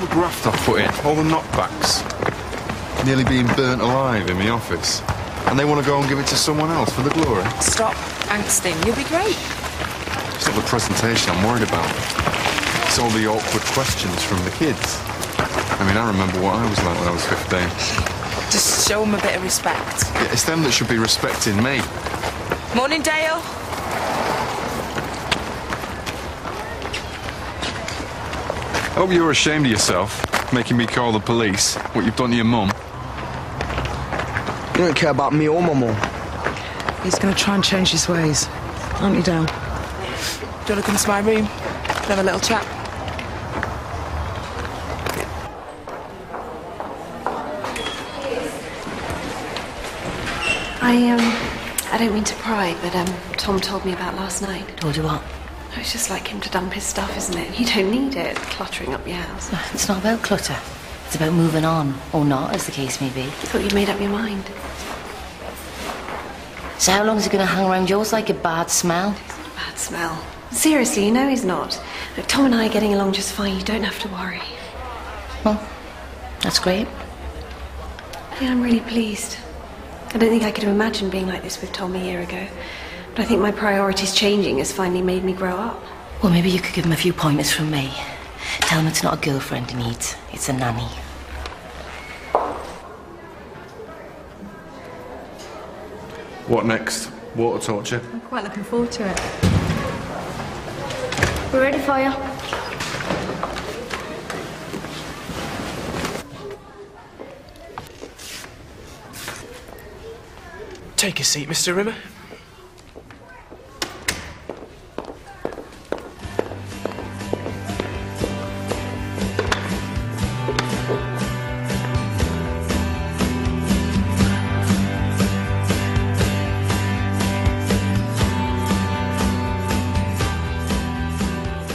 The graft I've put in, all the knockbacks. Nearly being burnt alive in my office. And they want to go and give it to someone else for the glory. Stop angsting. You'll be great. It's not the presentation I'm worried about. It's all the awkward questions from the kids. I mean, I remember what I was like when I was 15. Just show them a bit of respect. Yeah, it's them that should be respecting me. Morning, Dale. I hope you're ashamed of yourself, making me call the police, what you've done to your mum. You don't care about me or my mum. He's going to try and change his ways, aren't you, Dale? Do you want to come to my room? Have a little chat? I don't mean to pry, but Tom told me about last night. Told you what? It's just like him to dump his stuff, isn't it? You don't need it, cluttering up your house. It's not about clutter. It's about moving on, or not, as the case may be. I thought you'd made up your mind. So how long is he going to hang around yours like a bad smell? It's not a bad smell. Seriously, you know he's not. Look, Tom and I are getting along just fine. You don't have to worry. Well, that's great. Yeah, I'm really pleased. I don't think I could have imagined being like this with Tom a year ago. But I think my priorities changing has finally made me grow up. Well, maybe you could give him a few pointers from me. Tell him it's not a girlfriend he needs. It's a nanny. What next? Water torture? I'm quite looking forward to it. We're ready for you. Take a seat, Mr. Rimmer.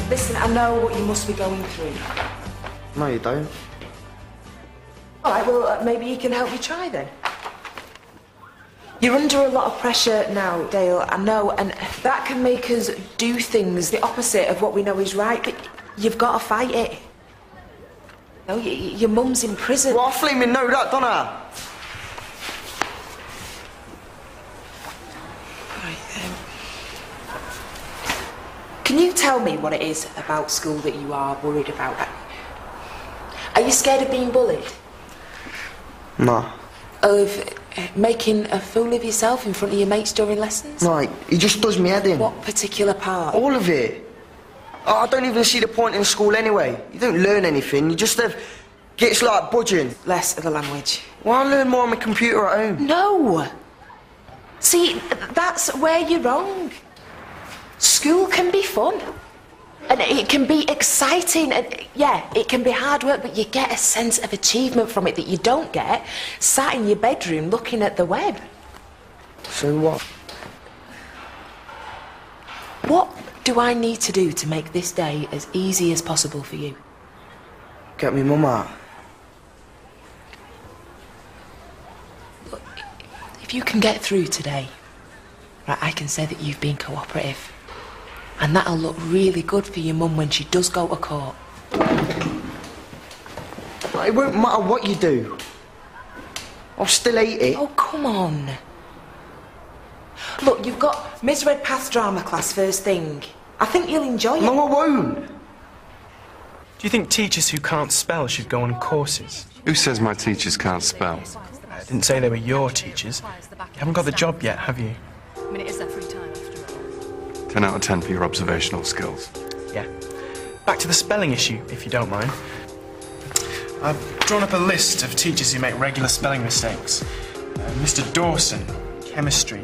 Listen, I know what you must be going through. No, you don't. All right, well, maybe you can help me try then. You're under a lot of pressure now, Dale, I know, and that can make us do things the opposite of what we know is right, but you've got to fight it. No, your mum's in prison. Well, I flaming know that, don't I? Right, can you tell me what it is about school that you are worried about? Are you scared of being bullied? No. Of making a fool of yourself in front of your mates during lessons? No, he just does me head in. What particular part? All of it. Oh, I don't even see the point in school anyway. You don't learn anything, you just have... gets like budging. Less of the language. Well, I learn more on my computer at home. No! See, that's where you're wrong. School can be fun. And it can be exciting, and yeah, it can be hard work, but you get a sense of achievement from it that you don't get sat in your bedroom looking at the web. So what? What do I need to do to make this day as easy as possible for you? Get me mum out. Look, if you can get through today, right, I can say that you've been cooperative. And that'll look really good for your mum when she does go to court. It won't matter what you do. I'll still eat it. Oh, come on. Look, you've got Ms. Redpath's drama class first thing. I think you'll enjoy it. No, I won't. Do you think teachers who can't spell should go on courses? Who says my teachers can't spell? I didn't say they were your teachers. You haven't got the job yet, have you? I mean, it is their free time after all. 10 out of 10 for your observational skills. Yeah. Back to the spelling issue, if you don't mind. I've drawn up a list of teachers who make regular spelling mistakes. Mr. Dawson, chemistry.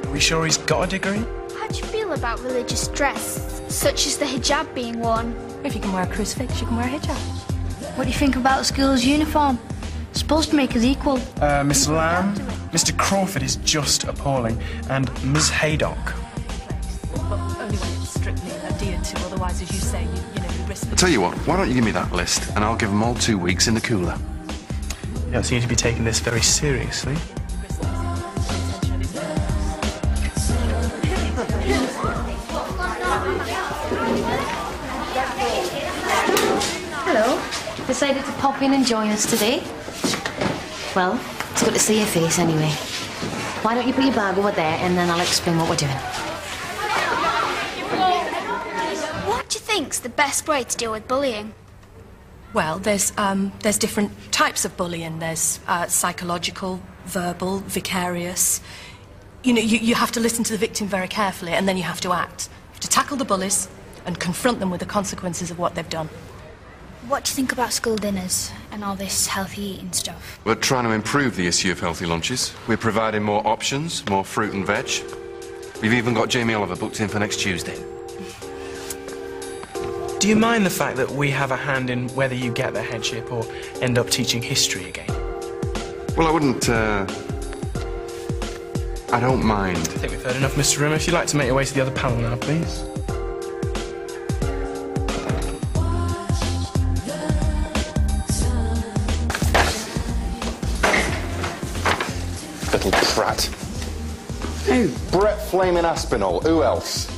Are we sure he's got a degree? How do you feel about religious dress, such as the hijab being worn? If you can wear a crucifix, you can wear a hijab. What do you think about the school's uniform? It's supposed to make us equal. Miss Lamb, Mr. Crawford is just appalling, and Ms. Haydock. But only when it's strictly adhered to, otherwise, as you say, you risk... I'll tell you what, why don't you give me that list, and I'll give them all 2 weeks in the cooler. You don't seem to be taking this very seriously. Hello. Decided to pop in and join us today? Well, it's good to see your face anyway. Why don't you put your bag over there and then I'll explain what we're doing. What do you think's the best way to deal with bullying? Well, there's different types of bullying. There's psychological, verbal, vicarious. You know, you have to listen to the victim very carefully and then you have to act. You have to tackle the bullies and confront them with the consequences of what they've done. What do you think about school dinners and all this healthy eating stuff? We're trying to improve the issue of healthy lunches. We're providing more options, more fruit and veg. We've even got Jamie Oliver booked in for next Tuesday. Do you mind the fact that we have a hand in whether you get the headship or end up teaching history again? Well, I wouldn't, I don't mind. I think we've heard enough, Mr. Rimmer. If you'd like to make your way to the other panel now, please. Little prat. Who? Brett Flaming Aspinall. Who else?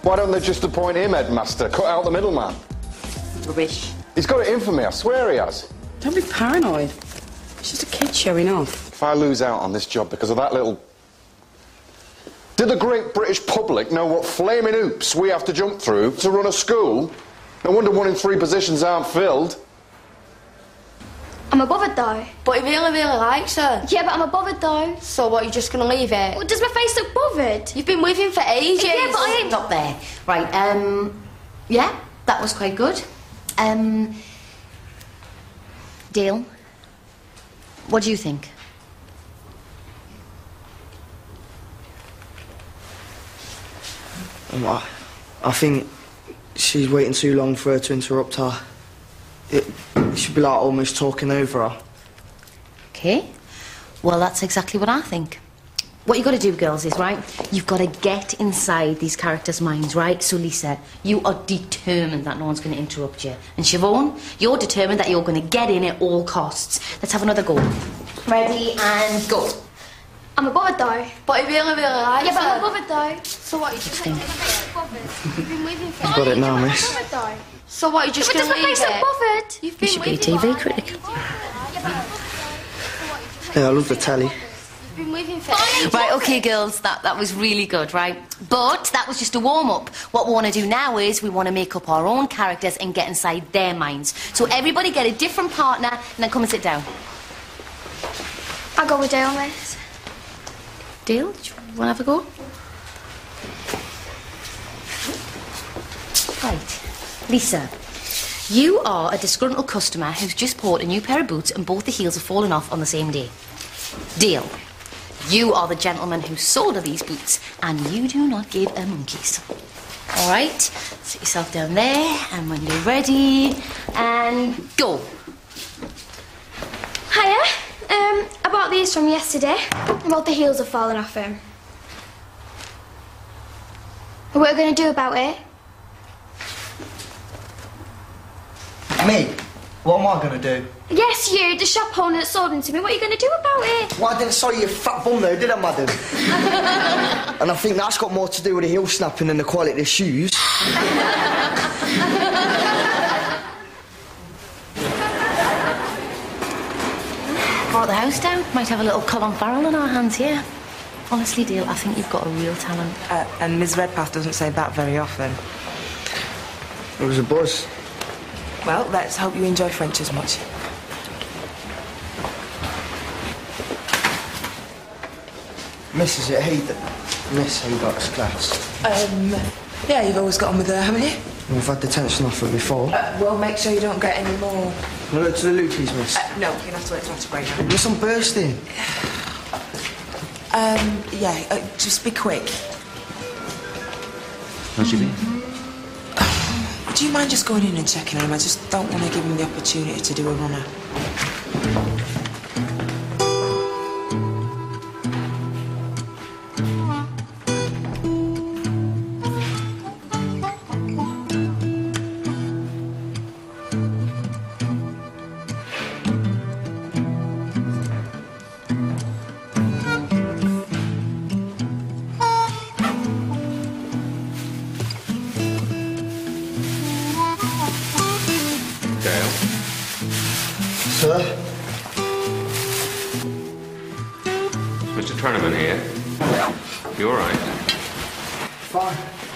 Why don't they just appoint him headmaster? Cut out the middleman. Rubbish. He's got it in for me, I swear he has. Don't be paranoid. It's just a kid showing off. If I lose out on this job because of that little... Did the great British public know what flaming hoops we have to jump through to run a school? No wonder 1 in 3 positions aren't filled. I'm above it though. But he really likes her. Yeah, but I'm above it though. So what, you're just gonna leave it? Well, does my face look bothered? You've been with him for ages. Yeah, but I ain't... Stop there. Right, yeah, that was quite good. Dale, what do you think? I think she's waiting too long for her to interrupt her. It should be like almost talking over her. Okay, well, that's exactly what I think. What you've got to do, girls, is, right, you've got to get inside these characters' minds, right? So, Lisa, you are determined that no one's going to interrupt you. And Siobhan, you're determined that you're going to get in at all costs. Let's have another go. Ready, and go. I'm above it though. But he really likes Yeah, but her. I'm above it though. So what, you just think? You've been with him for... I've got it now, miss. I'm above it though. So what, you just Yeah, but gonna does leave my face it? look bothered? You've You been should be a with him. TV critic. Yeah, I love the telly. You've been with him for Right, okay, girls, that was really good, right? But that was just a warm-up. What we want to do now is we want to make up our own characters and get inside their minds. So everybody get a different partner and then come and sit down. I'll go with Dale, miss. Dale, do you want to have a go? Right. Lisa, you are a disgruntled customer who's just bought a new pair of boots and both the heels have fallen off on the same day. Dale, you are the gentleman who sold her these boots and you do not give a monkeys. All right, sit yourself down there and when you're ready, and go. Hiya. I bought these from yesterday. About the heels have fallen off him. What are we going to do about it? Me? What am I going to do? Yes, you, the shop owner that sold them to me. What are you going to do about it? Well, I didn't saw your fat bum though, did I, madam? And I think that's got more to do with the heel snapping than the quality of the shoes. Brought the house down. Might have a little Colin Farrell in our hands here. Honestly, Dale, I think you've got a real talent. And Ms. Redpath doesn't say that very often. It was a buzz. Well, let's hope you enjoy French as much. Mrs. Miss Haydock's class. Yeah, you've always got on with her, haven't you? We've had detention off her before. Well, make sure you don't get any more. Can I look to the loo, please, miss? No, you'll have to wait till after break now. Miss, I'm bursting. Yeah, just be quick. How's she been? Do you mind just going in and checking on him? I just don't want to give him the opportunity to do a runner. Dale. Sir? Mr. Tournament here. You all right? Fine.